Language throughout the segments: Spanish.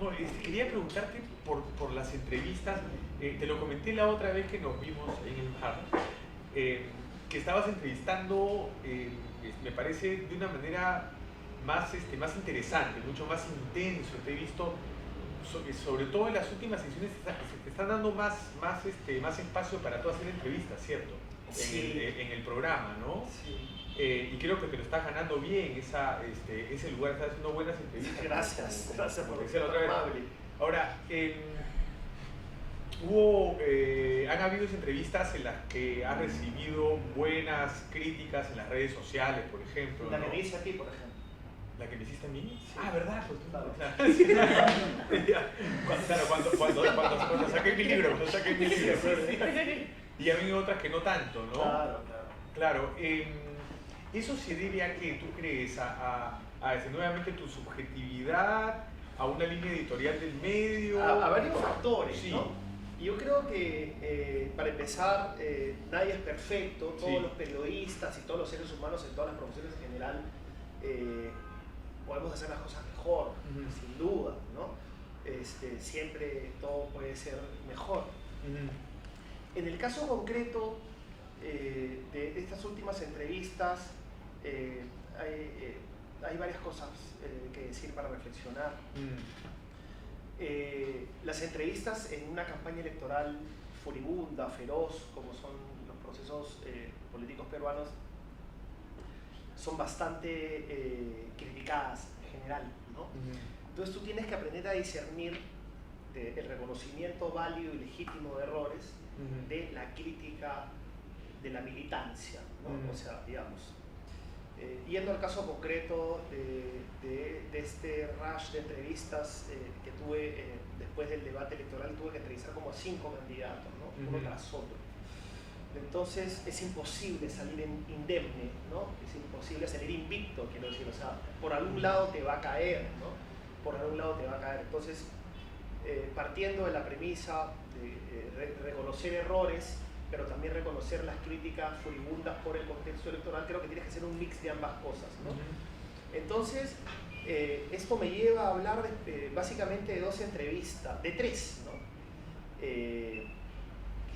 No, quería preguntarte por las entrevistas. Te lo comenté la otra vez que nos vimos en el bar, que estabas entrevistando, me parece, de una manera más interesante, mucho más intenso. Te he visto, sobre todo en las últimas sesiones, te están dando más espacio para tú hacer entrevistas, ¿cierto? Sí. En el programa, ¿no? Sí. Y creo que te lo estás ganando bien, ese lugar, estás haciendo buenas entrevistas. Gracias por decía la otra ser vez. amable. Ahora, han habido entrevistas en las que has recibido buenas críticas en las redes sociales, por ejemplo. La ¿no? que me hice a ti, por ejemplo. ¿La que me hiciste a mí? Sí. Ah, ¿verdad? Pues, Claro. Cuando saqué mi libro, Y ha habido otras que no tanto, ¿no? Claro. Claro. ¿Eso se debe a que tú crees? Nuevamente tu subjetividad, a una línea editorial del medio. A varios factores, sí. ¿no? Yo creo que, para empezar, nadie es perfecto. Todos los periodistas y todos los seres humanos en todas las profesiones en general podemos hacer las cosas mejor, sin duda, ¿no? Siempre todo puede ser mejor. En el caso concreto de estas últimas entrevistas, hay varias cosas que decir para reflexionar. Las entrevistas en una campaña electoral furibunda, feroz, como son los procesos políticos peruanos, son bastante criticadas en general, ¿no? Entonces tú tienes que aprender a discernir el reconocimiento válido y legítimo de errores de la crítica de la militancia, ¿no? O sea, digamos, yendo al caso concreto de este rush de entrevistas que tuve después del debate electoral, tuve que entrevistar como a 5 candidatos, ¿no? Uno tras otro. Entonces es imposible salir indemne, ¿no? Es imposible salir invicto, quiero decir, o sea, por algún lado te va a caer, ¿no? Por algún lado te va a caer. Entonces, partiendo de la premisa de reconocer errores, pero también reconocer las críticas furibundas por el contexto electoral, creo que tienes que hacer un mix de ambas cosas, ¿no? Entonces, esto me lleva a hablar básicamente de 2 entrevistas, de 3, ¿no? Que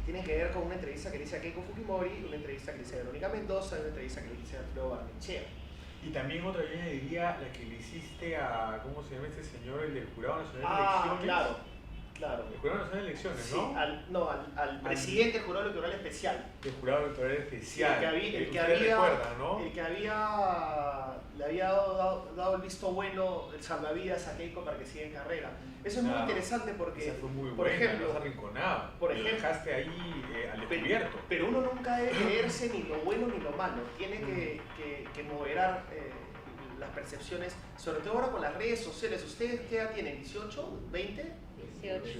tienen que ver con una entrevista que le hice a Keiko Fujimori, una entrevista que le hice a Verónica Mendoza y una entrevista que le hice a Alfredo Barnechea. Y también otra, yo añadiría la que le hiciste a, ¿cómo se llama este señor? El del Jurado Nacional de Elecciones. Claro. El Jurado Nacional de Elecciones, sí, ¿no? al presidente del Jurado Electoral Especial. El Jurado Electoral Especial. El que le había dado el visto bueno, el salvavidas a Keiko para que siga en carrera. Eso es muy interesante porque, esa fue muy por buena, ejemplo, lo has arrinconado. Lo dejaste ahí al descubierto. Pero uno nunca debe creerse ni lo bueno ni lo malo. Tiene que moderar las percepciones, sobre todo ahora con las redes sociales. ¿Ustedes qué edad tienen? ¿18? ¿20? 18.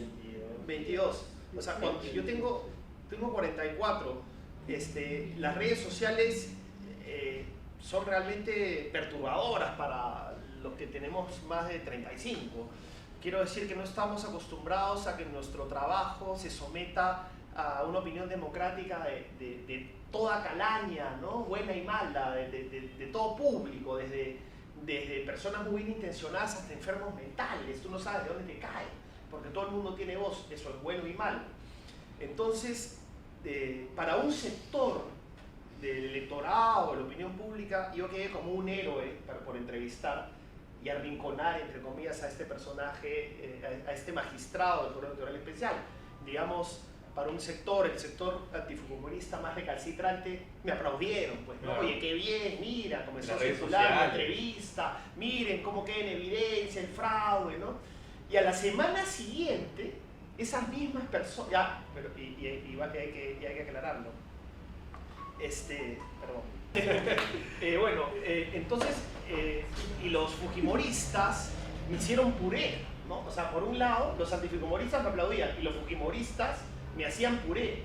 22. O sea, cuando yo tengo 44, las redes sociales son realmente perturbadoras para los que tenemos más de 35. Quiero decir que no estamos acostumbrados a que nuestro trabajo se someta a una opinión democrática de toda calaña, ¿no? Buena y mala, de todo público, desde personas muy bien intencionadas hasta enfermos mentales. Tú no sabes de dónde te cae, porque todo el mundo tiene voz, eso es bueno y malo. Entonces, para un sector del electorado, de la opinión pública, yo quedé como un héroe por entrevistar y arrinconar, entre comillas, a este personaje, a este magistrado del Jurado Electoral Especial. Digamos, para un sector, el sector antifujimorista más recalcitrante, me aplaudieron, pues, ¿no? Claro. Oye, qué bien, mira, comenzó a Las redes circular la sociales. entrevista, miren cómo queda en evidencia el fraude, ¿no? Y a la semana siguiente, esas mismas personas, ya, pero igual que hay que aclararlo, perdón. Entonces, y los fujimoristas me hicieron puré, ¿no? O sea, por un lado, los antifujimoristas me aplaudían y los fujimoristas me hacían puré.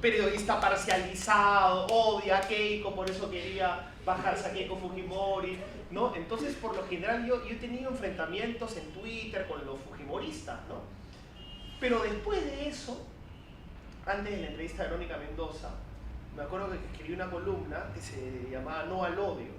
Periodista parcializado, odia a Keiko, por eso quería bajarse a Keiko Fujimori, ¿no? Entonces, por lo general, yo he tenido enfrentamientos en Twitter con los fujimoristas, ¿no? Pero después de eso, antes de la entrevista de Verónica Mendoza, me acuerdo que escribí una columna que se llamaba No al odio,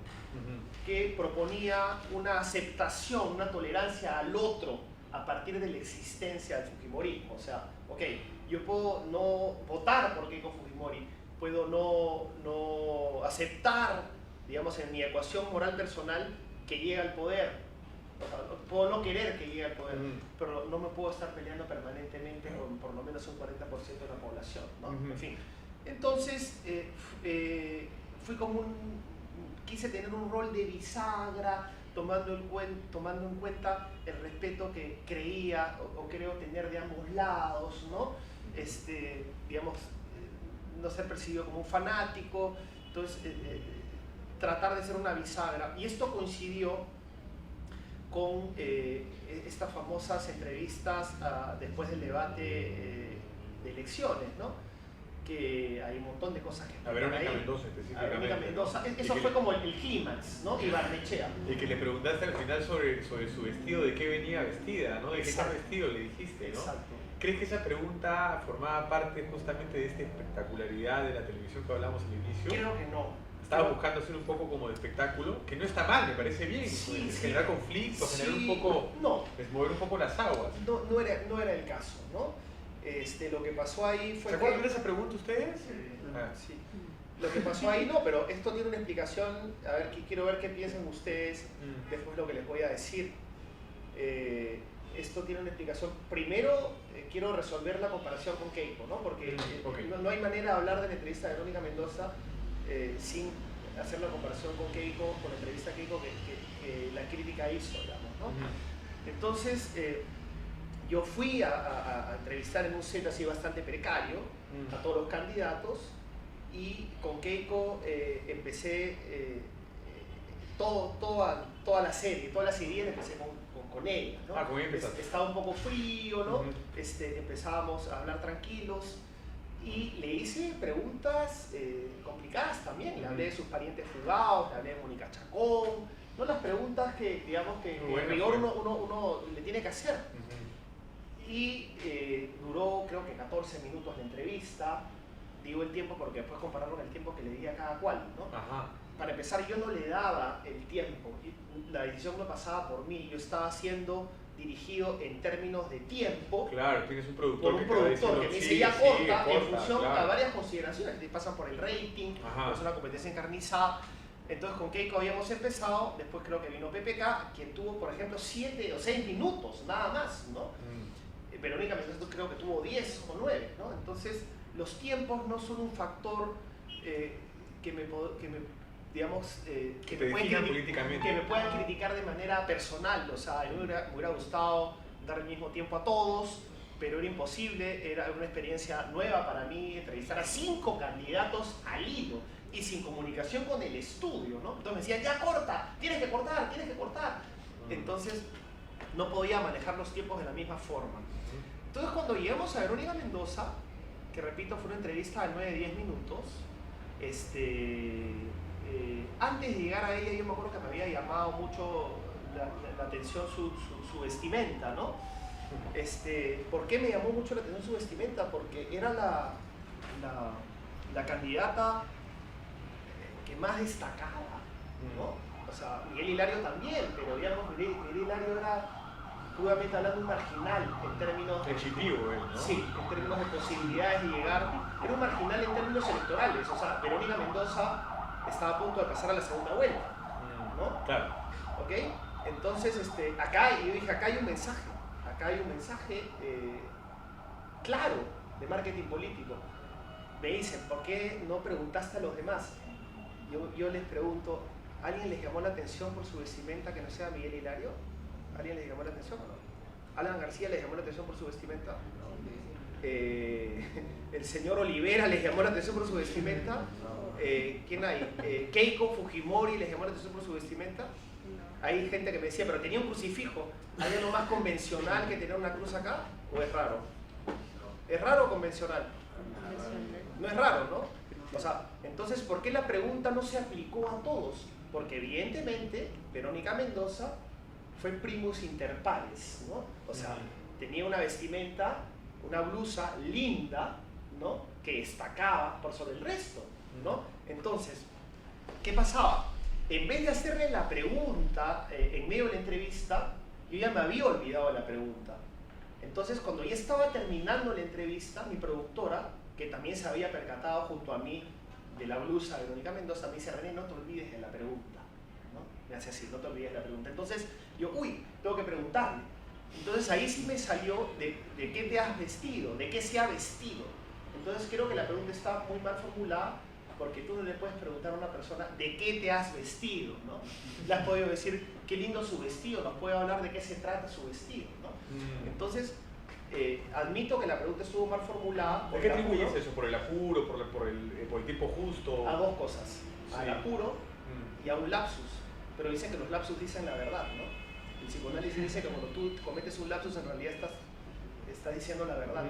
que proponía una aceptación, una tolerancia al otro, a partir de la existencia del Fujimorismo. O sea, ok, yo puedo no votar por Keiko Fujimori, puedo no aceptar, digamos, en mi ecuación moral personal que llegue al poder. O sea, puedo no querer que llegue al poder, pero no me puedo estar peleando permanentemente con por lo menos un 40% de la población, ¿no? En fin. Entonces, fui como quise tener un rol de bisagra, tomando en cuenta el respeto que creía o creo tener de ambos lados, ¿no? Digamos, no ser percibido como un fanático, entonces tratar de ser una bisagra. Y esto coincidió con estas famosas entrevistas después del debate de elecciones, ¿no? Que hay un montón de cosas que... A Verónica Mendoza específicamente. A Verónica Mendoza. Eso fue como el clímax, ¿no? Y Barnechea. Y que le preguntaste al final sobre su vestido, de qué venía vestida, ¿no? De qué está vestido, le dijiste, ¿no? Exacto. ¿Crees que esa pregunta formaba parte justamente de esta espectacularidad de la televisión que hablamos al inicio? Creo que no. Estaba buscando hacer un poco como de espectáculo, que no está mal, me parece bien, sí, generar conflictos, sí, generar un poco, no, mover un poco las aguas. No era el caso, ¿no? Lo que pasó ahí fue ¿Se acuerdan de esa pregunta ustedes? Sí. Lo que pasó ahí no, pero esto tiene una explicación, a ver, quiero ver qué piensan ustedes después de lo que les voy a decir. Esto tiene una explicación. Primero, quiero resolver la comparación con Keiko, ¿no? Porque no hay manera de hablar de la entrevista de Verónica Mendoza sin hacer la comparación con Keiko, con la entrevista a Keiko que la crítica hizo, digamos, ¿no? Entonces, yo fui a entrevistar en un set así bastante precario a todos los candidatos y con Keiko empecé toda la serie empecé con ella, ¿no? Con ella empezaste. Estaba un poco frío, ¿no? Empezábamos a hablar tranquilos y le hice preguntas complicadas también. Le hablé de sus parientes fugados, le hablé de Mónica Chacón, no las preguntas que, digamos, que en rigor uno le tiene que hacer. Y duró creo que 14 minutos la entrevista. Digo el tiempo porque después compararlo con el tiempo que le di a cada cual, ¿no? Ajá. Para empezar, yo no le daba el tiempo, la decisión no pasaba por mí, yo estaba siendo dirigido en términos de tiempo. Claro, tienes un productor, por un productor que me dice ya corta, en función claro, a varias consideraciones, que pasan por el rating, es una competencia encarnizada. Entonces con Keiko habíamos empezado, después creo que vino PPK, quien tuvo, por ejemplo, 7 o 6 minutos, nada más, ¿no? Verónica Mendoza creo que tuvo 10 o 9, ¿no? Entonces, los tiempos no son un factor que me puedan criticar de manera personal. O sea, me hubiera gustado dar el mismo tiempo a todos, pero era imposible, era una experiencia nueva para mí, entrevistar a 5 candidatos al hilo y sin comunicación con el estudio, ¿no? Entonces me decían, ya corta, tienes que cortar. Entonces, no podía manejar los tiempos de la misma forma. Entonces, cuando llegamos a Verónica Mendoza, que repito, fue una entrevista de 9-10 minutos, antes de llegar a ella, yo me acuerdo que me había llamado mucho la atención su vestimenta, ¿no? ¿Por qué me llamó mucho la atención su vestimenta? Porque era la candidata que más destacaba, ¿no? O sea, Miguel Hilario también, pero digamos, Miguel Hilario era, puramente hablando, un marginal en términos... Ejecutivo, ¿no? Sí, en términos de posibilidades de llegar. Era un marginal en términos electorales. O sea, Verónica Mendoza estaba a punto de pasar a la segunda vuelta, ¿no? Claro. ¿Ok? Entonces, yo dije, acá hay un mensaje. Acá hay un mensaje claro de marketing político. Me dicen, ¿por qué no preguntaste a los demás? Yo les pregunto, ¿alguien les llamó la atención por su vestimenta que no sea Miguel Hilario? ¿Alguien les llamó la atención o no? ¿Alan García les llamó la atención por su vestimenta? ¿El señor Olivera les llamó la atención por su vestimenta? ¿Quién hay? ¿Keiko Fujimori les llamó la atención por su vestimenta? Hay gente que me decía, pero tenía un crucifijo. ¿Hay algo más convencional que tener una cruz acá? ¿O es raro? ¿Es raro o convencional? No es raro, ¿no? O sea, entonces, ¿por qué la pregunta no se aplicó a todos? Porque evidentemente, Verónica Mendoza fue primus inter pares, ¿no? O sea, tenía una vestimenta, una blusa linda, ¿no? Que destacaba por sobre el resto, ¿no? Entonces, ¿qué pasaba? En vez de hacerle la pregunta en medio de la entrevista, yo ya me había olvidado de la pregunta. Entonces, cuando ya estaba terminando la entrevista, mi productora, que también se había percatado junto a mí de la blusa de Verónica Mendoza, me dice: René, no te olvides de la pregunta, ¿no? Me hace así: no te olvides de la pregunta. Entonces yo, tengo que preguntarle. Entonces ahí sí me salió de qué te has vestido, de qué se ha vestido. Entonces creo que la pregunta está muy mal formulada, porque tú no le puedes preguntar a una persona de qué te has vestido, ¿no? Le has podido decir qué lindo su vestido, nos puede hablar de qué se trata su vestido, ¿no? Entonces admito que la pregunta estuvo mal formulada. ¿Por qué atribuyes eso? ¿Por el apuro? ¿Por el tiempo justo? A dos cosas: al apuro y a un lapsus. Pero dicen que los lapsus dicen la verdad, ¿no? El psicoanálisis dice que cuando tú cometes un lapsus, en realidad estás diciendo la verdad.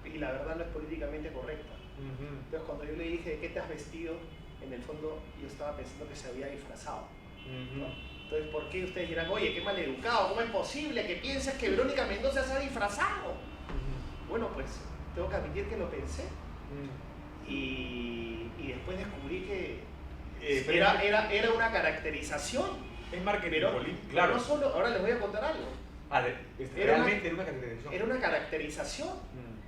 Y la verdad no es políticamente correcta. Entonces, cuando yo le dije de qué te has vestido, en el fondo yo estaba pensando que se había disfrazado, ¿no? Entonces, ¿por qué ustedes dirán: oye, qué maleducado, cómo es posible que pienses que Verónica Mendoza se ha disfrazado? Bueno, pues tengo que admitir que lo pensé. Y después descubrí que era una caracterización. Es marketing político, claro. Pero no solo, ahora les voy a contar algo. Realmente era una caracterización. Era una caracterización,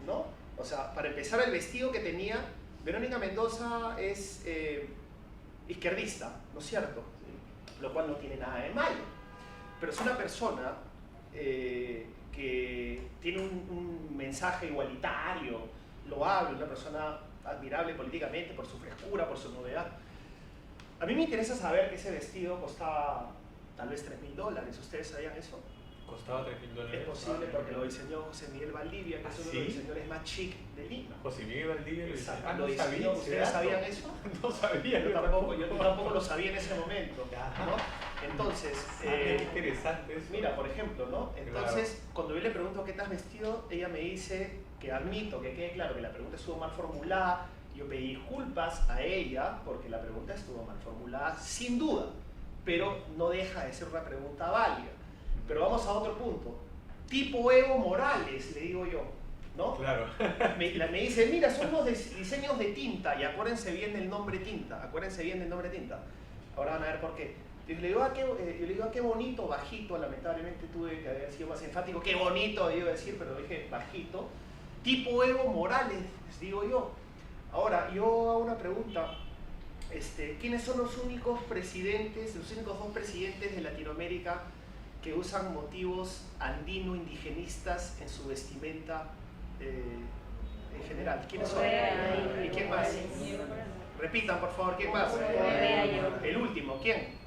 ¿no? O sea, para empezar, el vestido que tenía Verónica Mendoza es izquierdista, ¿no es cierto? Lo cual no tiene nada de malo. Pero es una persona que tiene un mensaje igualitario, loable, una persona admirable políticamente por su frescura, por su novedad. A mí me interesa saber que ese vestido costaba tal vez $3.000. ¿Ustedes sabían eso? ¿Costaba $3.000? Es posible, porque lo diseñó José Miguel Valdivia, que es uno de los diseñadores más chic de Lima. José Miguel Valdivia lo diseñó. ¿Lo diseñó? ¿Ustedes sabían eso? No sabía. Yo tampoco lo sabía en ese momento, ¿no? Entonces, qué interesante eso. Mira, por ejemplo, ¿no? Entonces, cuando yo le pregunto qué te has vestido, ella me dice, que admito, que quede claro que la pregunta estuvo mal formulada. Yo pedí disculpas a ella porque la pregunta estuvo mal formulada, sin duda, pero no deja de ser una pregunta válida. Pero vamos a otro punto. Tipo Evo Morales, le digo yo, ¿no? Claro. Me dice: mira, son unos diseños de tinta, y acuérdense bien del nombre tinta, Ahora van a ver por qué. Yo le digo: qué bonito, bajito. Lamentablemente tuve que haber sido más enfático. Qué bonito, iba a decir, pero dije bajito. Tipo Evo Morales, les digo yo. Ahora, yo hago una pregunta. ¿Quiénes son los únicos dos presidentes de Latinoamérica que usan motivos andino-indigenistas en su vestimenta en general? ¿Quiénes son? ¿Y quién más? Repitan, por favor, ¿quién más? El último, ¿quién?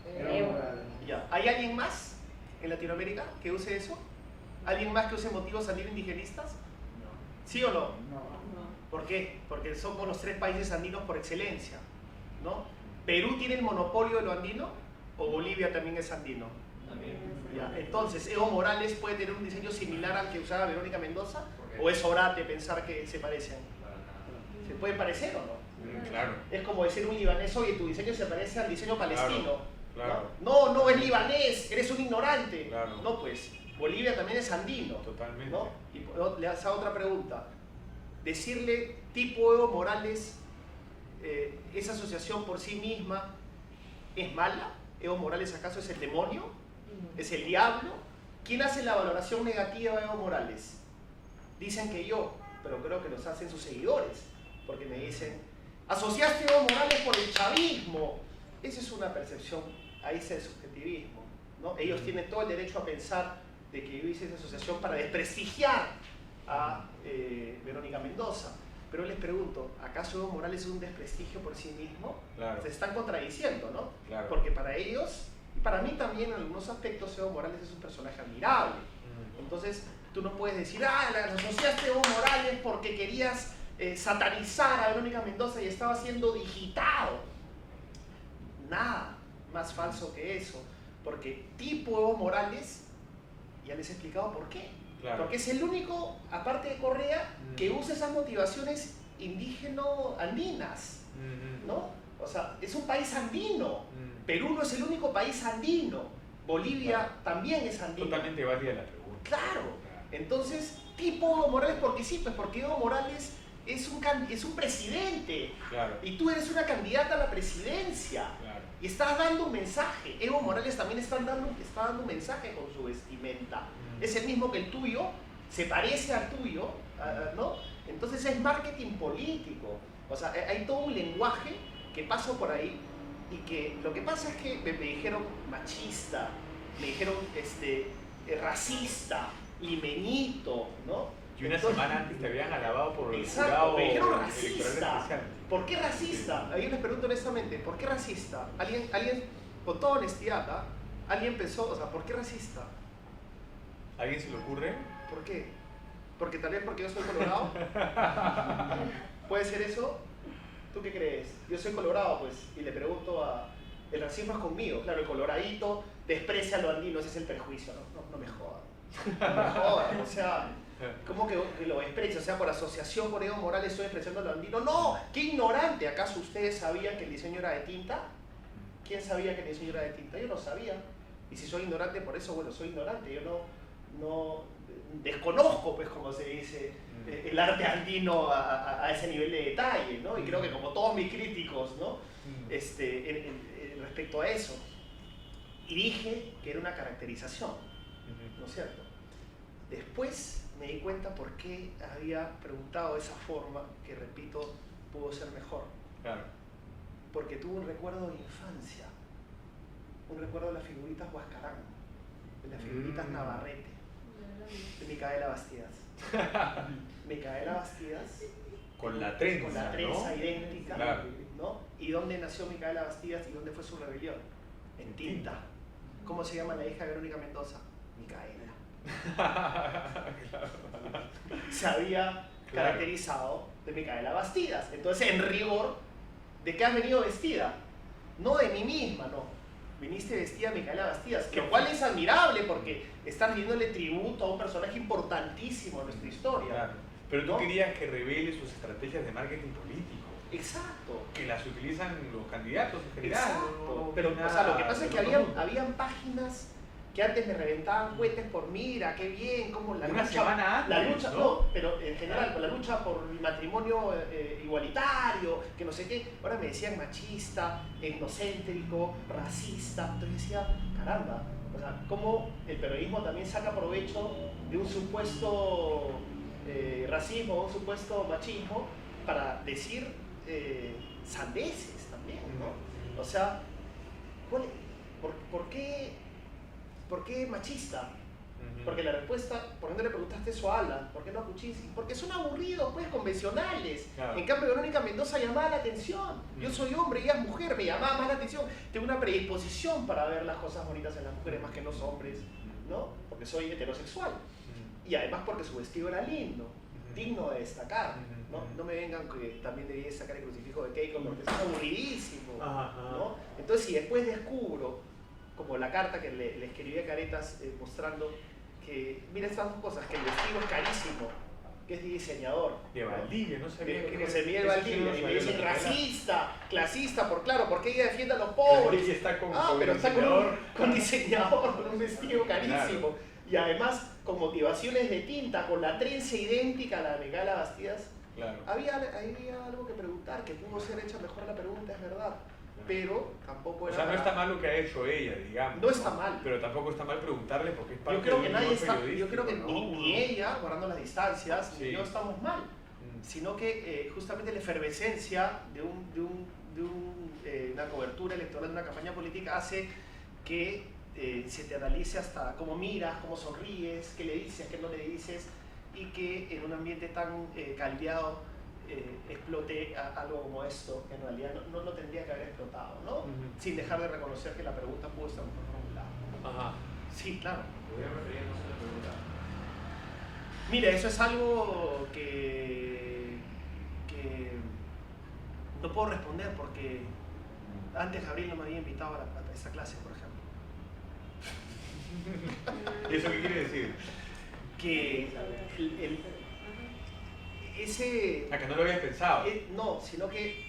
Ya. ¿Hay alguien más en Latinoamérica que use eso? ¿Alguien más que use motivos andino-indigenistas? ¿Sí o no? No. ¿Por qué? Porque somos los 3 países andinos por excelencia, ¿no? ¿Perú tiene el monopolio de lo andino? ¿O Bolivia también es andino? También. Ya. Entonces, ¿Evo Morales puede tener un diseño similar al que usaba Verónica Mendoza? ¿O es orate pensar que se parecen? ¿Se pueden parecer o no? Claro. Es como decir un libanés: oye, tu diseño se parece al diseño palestino. Claro. No, es libanés, eres un ignorante. Claro. No, pues, Bolivia también es andino. Totalmente. ¿No? Y le hago otra pregunta. Decirle tipo Evo Morales, esa asociación por sí misma, ¿es mala? ¿Evo Morales acaso es el demonio? ¿Es el diablo? ¿Quién hace la valoración negativa de Evo Morales? Dicen que yo, pero creo que los hacen sus seguidores, porque me dicen: asociaste a Evo Morales por el chavismo. Esa es una percepción, ahí es el subjetivismo, ¿no? Ellos tienen todo el derecho a pensar de que yo hice esa asociación para desprestigiar a Verónica Mendoza. Pero les pregunto: ¿acaso Evo Morales es un desprestigio por sí mismo? Claro. Se están contradiciendo, ¿no? Claro. Porque para ellos, y para mí también en algunos aspectos, Evo Morales es un personaje admirable. Entonces, tú no puedes decir: la asociaste a Evo Morales porque querías satanizar a Verónica Mendoza y estaba siendo digitado. Nada más falso que eso. Porque tipo Evo Morales, ya les he explicado por qué. Claro. Porque es el único, aparte de Correa, que usa esas motivaciones indígeno-andinas, ¿no? O sea, es un país andino. Perú no es el único país andino. Bolivia también es andino. Totalmente válida la pregunta. Claro. Entonces, tipo Evo Morales, ¿por qué sí? Pues porque Evo Morales es un presidente. Claro. Y tú eres una candidata a la presidencia. Claro. Y estás dando un mensaje. Evo Morales también está dando un mensaje con su vestimenta. Es el mismo que el tuyo, se parece al tuyo, ¿no? Entonces es marketing político. O sea, hay todo un lenguaje que pasa por ahí y que lo que pasa es que me dijeron machista, me dijeron racista, limeñito, ¿no? Y una semana antes te habían alabado por el Exacto, jurado me dijeron electoral racista. especial. ¿Por qué racista? Ahí les pregunto honestamente, ¿por qué racista? Alguien con toda honestidad, ¿ah? Alguien pensó, o sea, ¿por qué racista? ¿A alguien se le ocurre? ¿Por qué? ¿Porque tal vez porque yo soy colorado? ¿Puede ser eso? ¿Tú qué crees? Yo soy colorado, pues, y le pregunto el racismo es conmigo. Claro, el coloradito desprecia a los andinos, ese es el prejuicio, no me jodan. No me jodan, o sea, ¿cómo que lo desprecia? O sea, por asociación con Evo Morales estoy despreciando a los andinos. ¡No! ¡Qué ignorante! ¿Acaso ustedes sabían que el diseño era de tinta? ¿Quién sabía que el diseño era de tinta? Yo no sabía. Y si soy ignorante por eso, bueno, soy ignorante. Yo no desconozco, pues, como se dice, el arte andino a ese nivel de detalle, ¿no? Y creo que como todos mis críticos, ¿no? Respecto a eso. Y dije que era una caracterización, ¿no es cierto? Después me di cuenta por qué había preguntado de esa forma, que repito, pudo ser mejor. Claro. Porque tuve un recuerdo de infancia, un recuerdo de las figuritas Huascarán, de las figuritas Navarrete, de Micaela Bastidas. Micaela Bastidas. Con la trenza, con la trenza, ¿no? idéntica, Claro. ¿no? ¿Y dónde nació Micaela Bastidas y dónde fue su rebelión? En Tinta. ¿Cómo se llama la hija de Verónica Mendoza? Micaela. Se había caracterizado de Micaela Bastidas. Entonces, en rigor, ¿de qué has venido vestida? No de mí misma, no. Viniste vestida de Micaela Bastidas, lo cual es admirable porque estás rindiéndole tributo a un personaje importantísimo en nuestra historia. Claro. Pero tú ¿no? querías que revele sus estrategias de marketing político. Exacto. Que las utilizan los candidatos en general. Exacto. No, Pero, nada o sea, lo que pasa es que del otro mundo. habían páginas que antes me reventaban cohetes por mira, qué bien, como la Una lucha, semana antes, la lucha, ¿no? pero en general, con la lucha por el matrimonio igualitario, que no sé qué, ahora me decían machista, etnocéntrico, racista, entonces decía, caramba, o sea, cómo el periodismo también saca provecho de un supuesto racismo, un supuesto machismo, para decir sandeces también, ¿no? O sea, ¿por qué machista? Porque la respuesta, ¿por qué no le preguntaste eso a Alan? ¿Por qué no a Kuczynski? Porque son aburridos, pues, convencionales. Claro. En cambio, Verónica Mendoza llamaba la atención. Yo soy hombre, ella es mujer, me llamaba más la atención. Tengo una predisposición para ver las cosas bonitas en las mujeres más que en los hombres, ¿no? Porque soy heterosexual. Y además porque su vestido era lindo, digno de destacar. No me vengan que también debía sacar el crucifijo de Keiko porque es aburridísimo, ¿no? Entonces, si después descubro, como la carta que le escribí a Caretas mostrando que, mira estas dos cosas, que el vestido es carísimo, que es de diseñador. De Valdivia, no sabía que era. José Miguel eso sí Valdivia, no y me sabía dice lo que era. racista, clasista, porque ella defiende a los Pero pobres. ella está con Pero está diseñador. con diseñador, con un vestido carísimo. Claro. Y además con motivaciones de tinta, con la trenza idéntica a la de Micaela Bastidas. Claro. Había algo que preguntar, que pudo ser hecha mejor la pregunta, es verdad. Pero tampoco O era. sea, no está mal lo que ha hecho ella, digamos. No está mal. Pero tampoco está mal preguntarle porque es parte Yo creo que de un nadie rol está, yo periodístico, creo que ¿no? ni ella, guardando las distancias, Sí. ni yo estamos mal, sino que justamente la efervescencia de una cobertura electoral, de una campaña política, hace que se te analice hasta cómo miras, cómo sonríes, qué le dices, qué no le dices, y que en un ambiente tan caldeado explote algo como esto, que en realidad no lo tendría que haber explotado, ¿no? Sin dejar de reconocer que la pregunta pudo estar mejor formulada. Ajá. Sí, claro. Podría referirnos a la pregunta. Mira, eso es algo que no puedo responder porque antes Gabriel no me había invitado a esa clase, por ejemplo. ¿Y eso qué quiere decir? Que ese... A que no lo habías pensado. No, sino que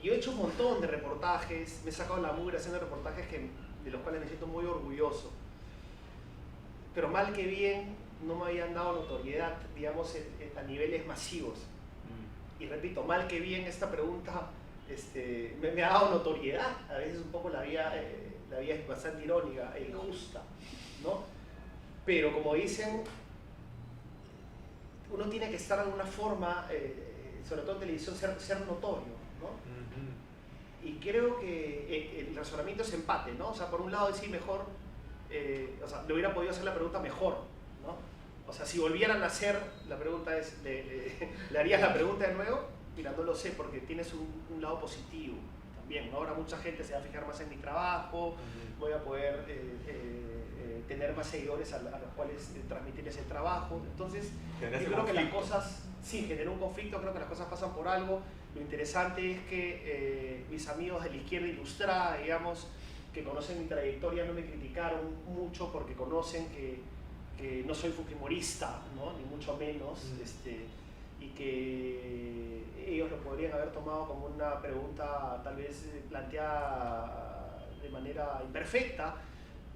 yo he hecho un montón de reportajes, me he sacado la mugre haciendo reportajes de los cuales me siento muy orgulloso. Pero mal que bien no me habían dado notoriedad, digamos, a niveles masivos. Y repito, mal que bien esta pregunta me ha dado notoriedad. A veces un poco la vía es bastante irónica e injusta, ¿no? Pero como dicen, uno tiene que estar de alguna forma, sobre todo en televisión, ser notorio, ¿no? Y creo que el razonamiento es empate, ¿no? O sea, por un lado decir mejor, o sea, le hubiera podido hacer la pregunta mejor, ¿no? O sea, si volvieran a hacer, la pregunta es, ¿le harías la pregunta de nuevo? Mira, no lo sé, porque tienes un lado positivo también, ¿no? Ahora mucha gente se va a fijar más en mi trabajo, voy a poder tener más seguidores a los cuales transmitirles el trabajo. Entonces, yo creo que las cosas, sí, generó un conflicto, creo que las cosas pasan por algo. Lo interesante es que mis amigos de la izquierda ilustrada, digamos, que conocen mi trayectoria, no me criticaron mucho porque conocen que no soy fujimorista, ¿no? Ni mucho menos, y que ellos lo podrían haber tomado como una pregunta tal vez planteada de manera imperfecta,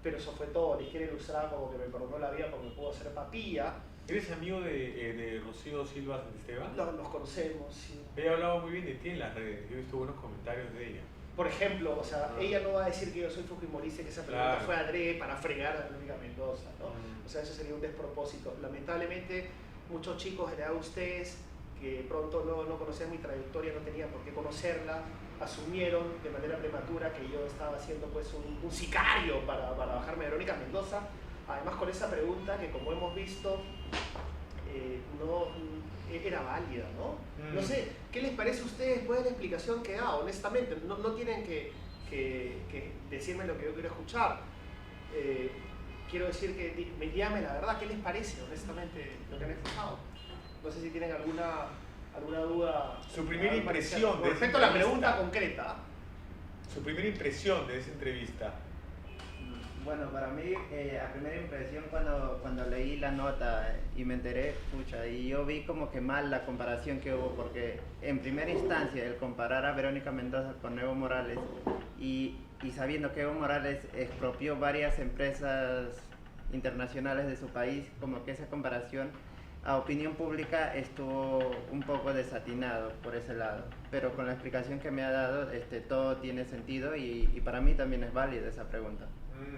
pero eso fue todo. La izquierda ilustrada como que me perdonó la vida porque me pudo hacer papilla. ¿Eres amigo de Rocío Silva Santisteban? Los conocemos, sí. Ella ha hablado muy bien de ti en las redes, yo he visto buenos comentarios de ella. Por ejemplo, o sea, ella no va a decir que yo soy fujimorista y que esa pregunta fue adrede para fregar a Verónica Mendoza, ¿no? O sea, eso sería un despropósito. Lamentablemente, muchos chicos de la edad de ustedes que pronto no conocían mi trayectoria, no tenían por qué conocerla, asumieron de manera prematura que yo estaba haciendo pues un sicario para bajarme a Verónica Mendoza. Además, con esa pregunta que, como hemos visto, no era válida, ¿no? No sé, ¿qué les parece a ustedes después de la explicación que da? Honestamente, no tienen que decirme lo que yo quiero escuchar. Quiero decir que me llame la verdad, ¿qué les parece, honestamente, lo que han escuchado? No sé si tienen alguna duda. Su primera impresión de respecto a la pregunta concreta. Su primera impresión de esa entrevista. Bueno, para mí, a primera impresión cuando leí la nota y me enteré, pucha, y yo vi como que mal la comparación que hubo, porque en primera instancia el comparar a Verónica Mendoza con Evo Morales y sabiendo que Evo Morales expropió varias empresas internacionales de su país, como que esa comparación a opinión pública estuvo un poco desatinado por ese lado, pero con la explicación que me ha dado, todo tiene sentido y para mí también es válida esa pregunta.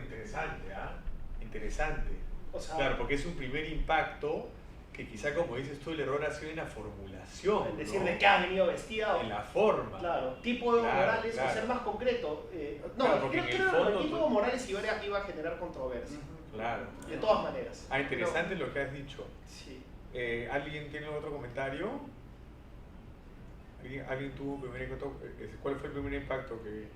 Interesante, ¿ah? Interesante. O sea, claro, porque es un primer impacto que quizá, como dices tú, el error ha sido en la formulación. Es decir, ¿no? de qué ha venido vestido. En la forma. Claro, tipo Evo Morales, o ser más concreto. Claro, creo que el tipo Evo Morales iba a generar controversia. Claro. De todas maneras. Ah, interesante lo que has dicho. Sí. ¿Alguien tiene otro comentario? ¿Alguien tuvo primer impacto? ¿Cuál fue el primer impacto que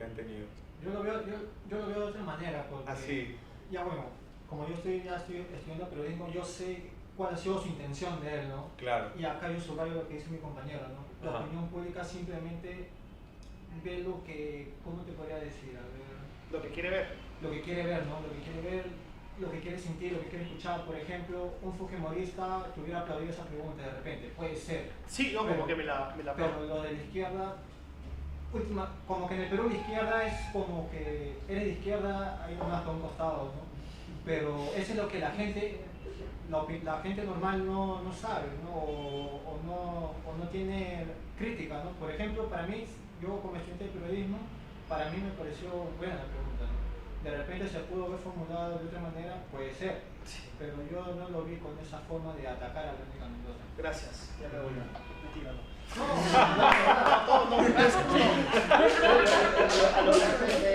han tenido? Yo lo veo de otra manera, porque sí. ya bueno, como yo estoy estudiando periodismo, yo sé cuál ha sido su intención de él, ¿no? Claro. Y acá yo subrayo lo que dice mi compañero, ¿no? La opinión pública simplemente ve lo que, ¿cómo te podría decir? A ver, lo que quiere ver. Lo que quiere ver, ¿no? Lo que quiere ver, lo que quiere sentir, lo que quiere escuchar. Por ejemplo, un fujimorista que hubiera aplaudido esa pregunta de repente, puede ser. Sí, no, como que me la pero lo de la izquierda, como que en el Perú la izquierda es como que eres de izquierda, hay más para un costado, ¿no? Pero eso es lo que la gente normal no sabe, ¿no? O no tiene crítica, ¿no? Por ejemplo, para mí, yo como estudiante de periodismo, para mí me pareció buena la pregunta, ¿no? De repente se pudo haber formulado de otra manera, puede ser, pero yo no lo vi con esa forma de atacar a Verónica Mendoza. Gracias, ya me voy. Mentira, no.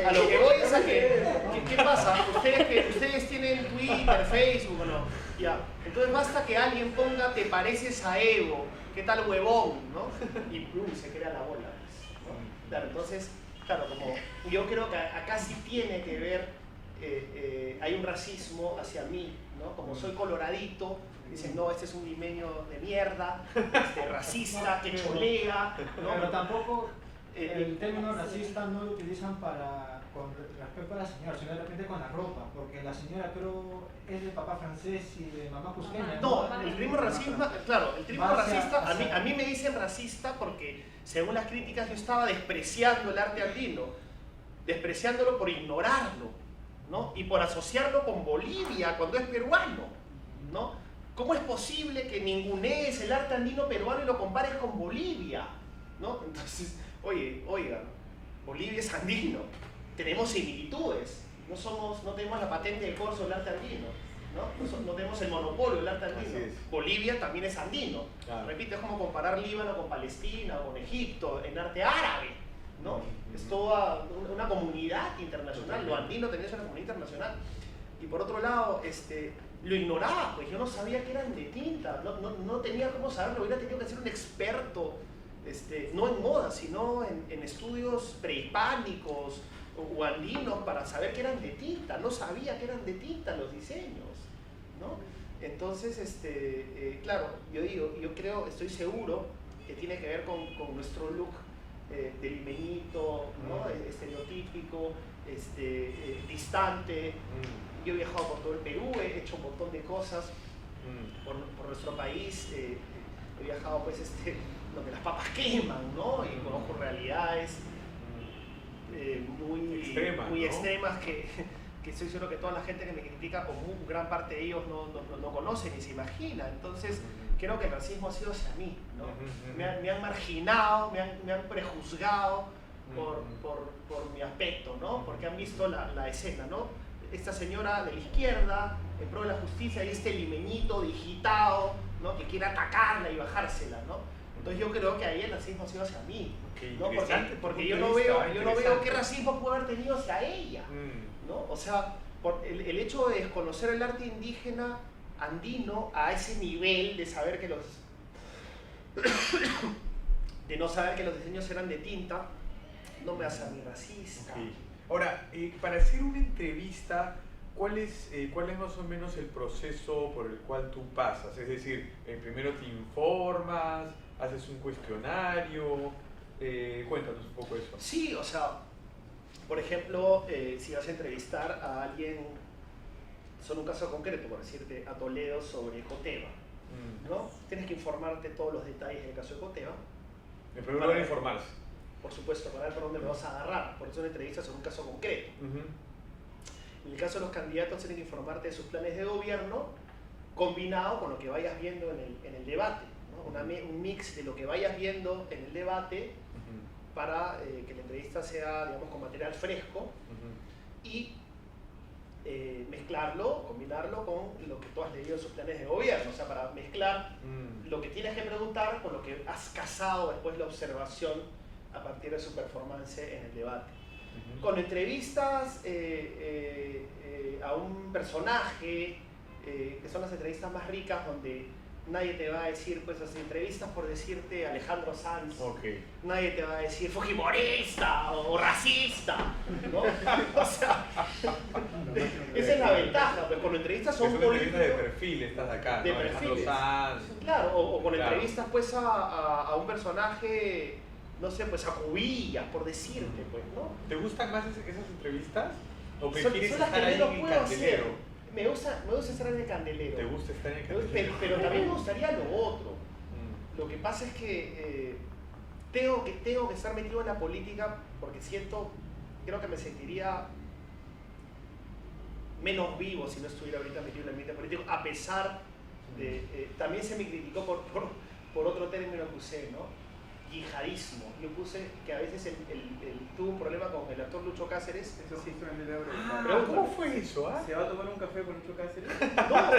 A lo que voy es a que ¿qué pasa? Ustedes tienen Twitter, Facebook o no, ya. Entonces basta que alguien ponga te pareces a Evo, ¿qué tal huevón? ¿No? Y se crea la bola, ¿no? Claro, entonces, claro, como yo creo que acá sí tiene que ver, hay un racismo hacia mí, ¿no? Como soy coloradito, dicen, no, este es un limeño de mierda, racista, que cholea, ¿no? Pero tampoco el término racista no lo utilizan con respecto a la señora, sino de repente con la ropa, porque la señora creo es de papá francés y de mamá cusqueña. No, el término racista, claro, el término racista, a mí me dicen racista porque según las críticas yo estaba despreciando el arte andino, despreciándolo por ignorarlo, ¿no? Y por asociarlo con Bolivia cuando es peruano, ¿no? ¿Cómo es posible que ningunees el arte andino peruano y lo compares con Bolivia? ¿No? Entonces, oiga, Bolivia es andino, tenemos similitudes, no tenemos la patente de corso del arte andino, no tenemos el monopolio del arte andino. Bolivia también es andino. Claro. Repito, es como comparar Líbano con Palestina o con Egipto en arte árabe, ¿no? Es toda una comunidad internacional, lo andino también es una comunidad internacional. Y por otro lado, lo ignoraba, pues yo no sabía que eran de tinta, no tenía cómo saberlo, hubiera tenido que ser un experto, no en moda, sino en estudios prehispánicos o andinos para saber que eran de tinta. No sabía que eran de tinta los diseños, ¿no? Entonces, claro, yo creo, estoy seguro que tiene que ver con nuestro look de limeñito, ¿no? Estereotípico, distante. Yo he viajado por todo el Perú, he hecho un montón de cosas por nuestro país. He viajado, pues, donde las papas queman, ¿no? Y conozco realidades muy extremas que estoy seguro que toda la gente que me critica, o gran parte de ellos no conoce ni se imagina. Entonces, creo que el racismo ha sido hacia mí, ¿no? Me han marginado, me han prejuzgado por mi aspecto, ¿no? Porque han visto la escena, ¿no? Esta señora de la izquierda, en pro de la justicia, y este limeñito digitado, ¿no? Que quiere atacarla y bajársela, ¿no? Entonces yo creo que ahí el racismo ha sido hacia mí, ¿no? Porque yo no veo qué racismo puede haber tenido hacia ella, ¿no? O sea, el hecho de desconocer el arte indígena andino a ese nivel de saber que de no saber que los diseños eran de tinta, no me hace a mí racista. Okay. Ahora, para hacer una entrevista, ¿cuál es más o menos el proceso por el cual tú pasas? Es decir, primero te informas, haces un cuestionario, cuéntanos un poco eso. Sí, o sea, por ejemplo, si vas a entrevistar a alguien, son un caso concreto, por decirte, a Toledo sobre Coteva, ¿no? Tienes que informarte todos los detalles del caso de Coteva. En primer lugar, informarse. Por supuesto, para ver por dónde me vas a agarrar, por eso una entrevista sobre un caso concreto. En el caso de los candidatos, tienen que informarte de sus planes de gobierno, combinado con lo que vayas viendo en el debate, ¿no? Un mix de lo que vayas viendo en el debate para que la entrevista sea, digamos, con material fresco y mezclarlo, combinarlo con lo que tú has leído en sus planes de gobierno, o sea, para mezclar lo que tienes que preguntar con lo que has cazado después la observación a partir de su performance en el debate. Con entrevistas a un personaje, que son las entrevistas más ricas, donde nadie te va a decir, pues, las entrevistas por decirte Alejandro Sanz, nadie te va a decir fujimorista o racista, ¿no? O sea, esa es la ventaja, pues con entrevistas son políticos de perfil, estás acá, de ¿no? Alejandro perfiles. Sanz. Claro, o con entrevistas, pues, a un personaje, no sé, pues a Cubillas, por decirte, pues, ¿no? ¿Te gustan más esas entrevistas? ¿O Son prefieres las estar que ahí menos en el puedo candelero? hacer. Me gusta estar en el candelero. ¿Te gusta estar en el candelero? Pero también me gustaría lo otro. Lo que pasa es que tengo que estar metido en la política porque creo que me sentiría menos vivo si no estuviera ahorita metido en el ambiente político, a pesar de... también se me criticó por otro término que usé, ¿no? Yihadismo. Yo puse que a veces tuvo un problema con el actor Lucho Cáceres. Eso sí fue en el libro. ¿Cómo fue eso? ¿Se va a tomar un café con Lucho Cáceres? No,